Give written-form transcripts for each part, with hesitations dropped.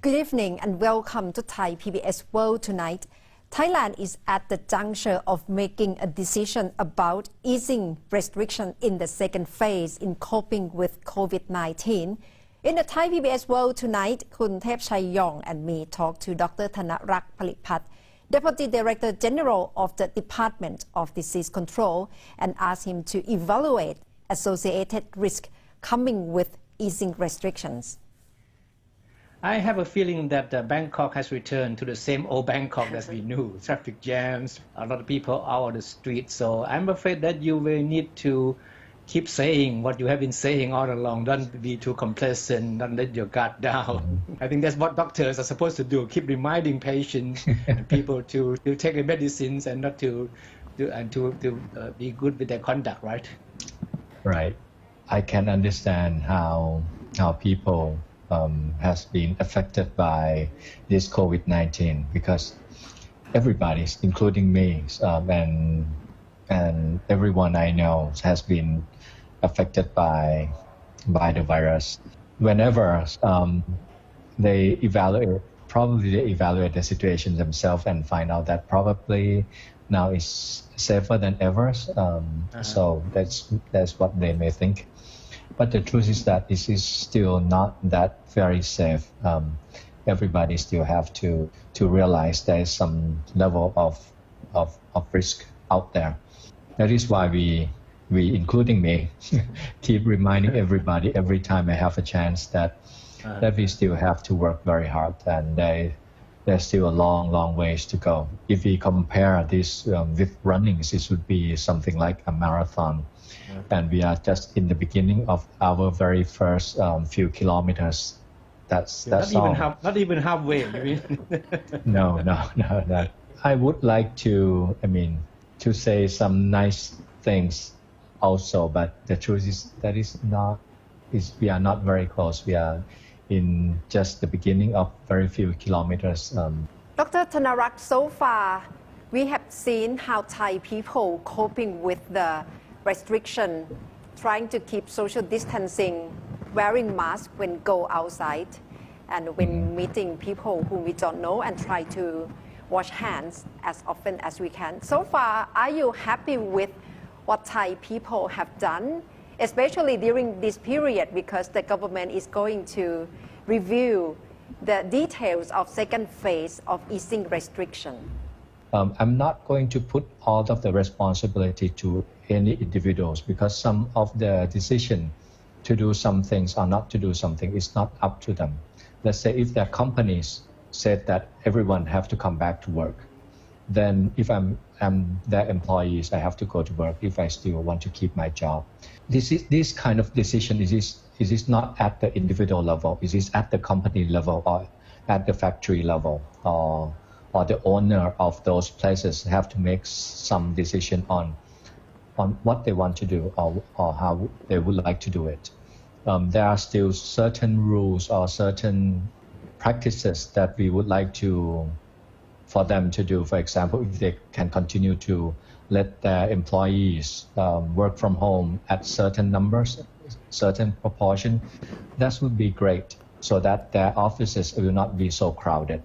Good evening and welcome to Thai PBS World tonight. Thailand is at the juncture of making a decision about easing restrictions in the second phase in coping with COVID-19. In the Thai PBS World tonight, Khun Thep Chaiyong and me talk to Dr. Thanarak Palitpat, Deputy Director General of the Department of Disease Control, and ask him to evaluate associated risk coming with easing restrictions. I have a feeling that Bangkok has returned to the same old Bangkok as we knew. Traffic jams, a lot of people out on the street. So I'm afraid that you will need to keep saying what you have been saying all along. Don't be too complacent. Don't let your guard down. I think that's what doctors are supposed to do. Keep reminding patients and people to take their medicines and not to be good with their conduct, right? Right. I can understand how people has been affected by this COVID-19 because everybody, including me, and everyone I know has been affected by the virus. Whenever they evaluate the situation themselves and find out that probably now is safer than ever. So that's what they may think. But the truth is that this is still not that very safe. Everybody still have to realize there is some level of risk out there. That is why we including me, keep reminding everybody every time I have a chance that we still have to work very hard, and there's still a long ways to go. If we compare this with running, this would be something like a marathon. And we are just in the beginning of our very first few kilometers. That's all. Not even halfway. You mean? No. I would like to say some nice things also, but the truth is that we are not very close. We are in just the beginning of very few kilometers. Dr. Thanarak, so far we have seen how Thai people coping with the restriction, trying to keep social distancing, wearing masks when go outside, and when meeting people whom we don't know, and try to wash hands as often as we can. So far, are you happy with what Thai people have done, especially during this period, because the government is going to review the details of second phase of easing restriction? I'm not going to put all of the responsibility to any individuals, because some of the decision to do some things or not to do something is not up to them. Let's say if their companies said that everyone have to come back to work, then if I'm their employees, I have to go to work if I still want to keep my job. This kind of decision is not at the individual level. It is at the company level or at the factory level, or the owner of those places have to make some decision on what they want to do or how they would like to do it. There are still certain rules or certain practices that we would like for them to do. For example, if they can continue to let their employees work from home at certain numbers, certain proportion, that would be great, so that their offices will not be so crowded.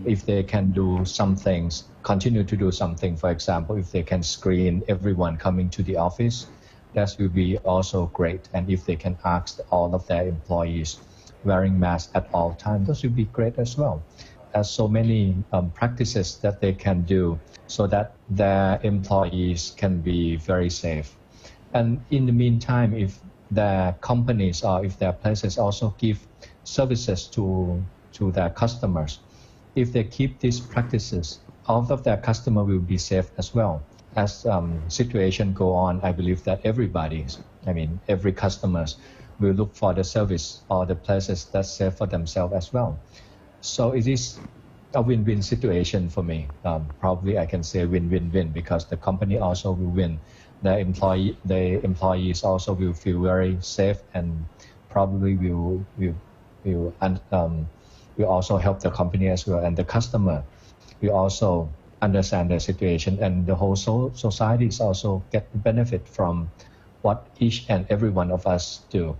If they can do some things, continue to do something, for example, if they can screen everyone coming to the office, that will be also great. And if they can ask all of their employees wearing masks at all times, that would be great as well. There's so many practices that they can do so that their employees can be very safe. And in the meantime, if their companies or if their places also give services to their customers, if they keep these practices, all of their customer will be safe as well. As situation go on, I believe that every customers will look for the service or the places that's safe for themselves as well. So it is a win-win situation for me. Probably I can say win-win-win, because the company also will win. The employees also will feel very safe, and probably will also help the company as well. And the customer will also understand the situation, and the whole society also get the benefit from what each and every one of us do.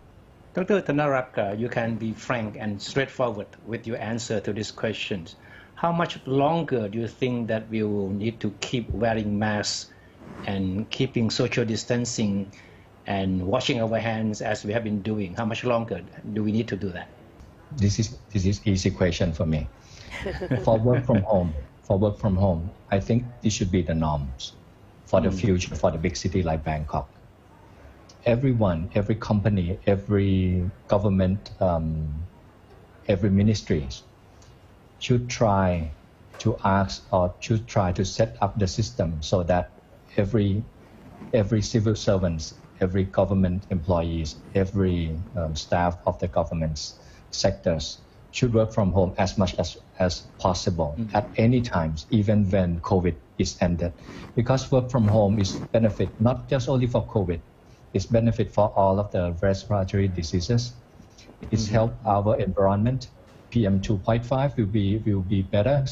Dr. Thanarak, you can be frank and straightforward with your answer to these questions. How much longer do you think that we will need to keep wearing masks and keeping social distancing and washing our hands as we have been doing? How much longer do we need to do that? This is easy question for me. For work from home, I think this should be the norms for the future for the big city like Bangkok. Everyone, every company, every government, every ministry should try to ask or should try to set up the system so that every civil servants, every government employees, every staff of the government sectors should work from home as much as possible at any times, even when COVID is ended. Because work from home is benefit not just only for COVID, it's benefit for all of the respiratory diseases. It's help our environment. PM 2.5 will be better.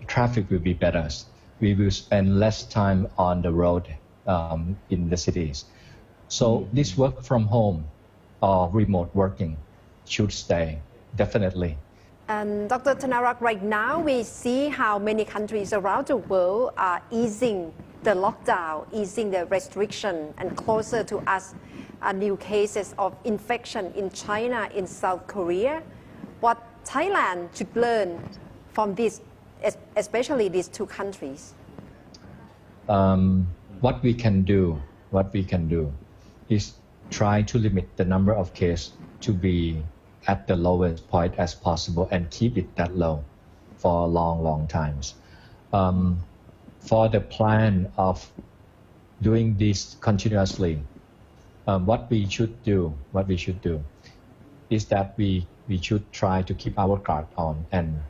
Traffic will be better. We will spend less time on the road in the cities. So this work from home or remote working should stay, definitely. And Dr. Thanarak, right now we see how many countries around the world are easing the lockdown, easing the restriction, and closer to us are new cases of infection in China, in South Korea. What Thailand should learn from this, especially these two countries? What we can do is try to limit the number of cases to be at the lowest point as possible and keep it that low for long times. For the plan of doing this continuously, what we should do is that we should try to keep our guard on and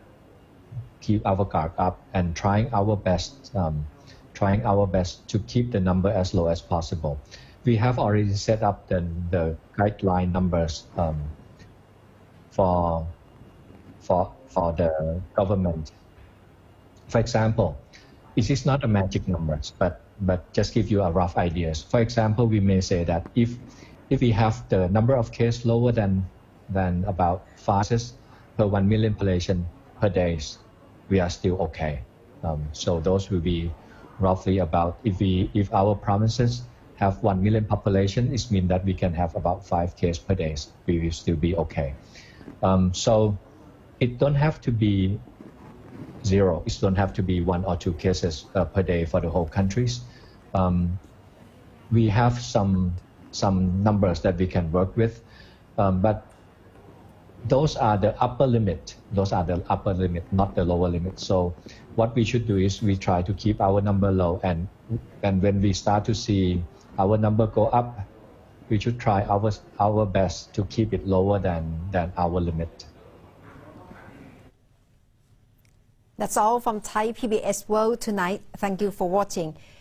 keep our guard up and trying our best to keep the number as low as possible. We have already set up the guideline numbers for the government. For example, it is not a magic numbers, but just give you a rough ideas. For example, we may say that if we have the number of cases lower than about 5 cases per 1 million population per day, we are still okay. So those will be roughly about, if our provinces have 1 million population, it means that we can have about 5 cases per day. We will still be okay. So it don't have to be 0. It don't have to be 1 or 2 cases per day for the whole countries. We have some numbers that we can work with, but those are the upper limit. Those are the upper limit, not the lower limit. So what we should do is we try to keep our number low, and when we start to see our number go up, we should try our best to keep it lower than our limit. That's all from Thai PBS World tonight. Thank you for watching.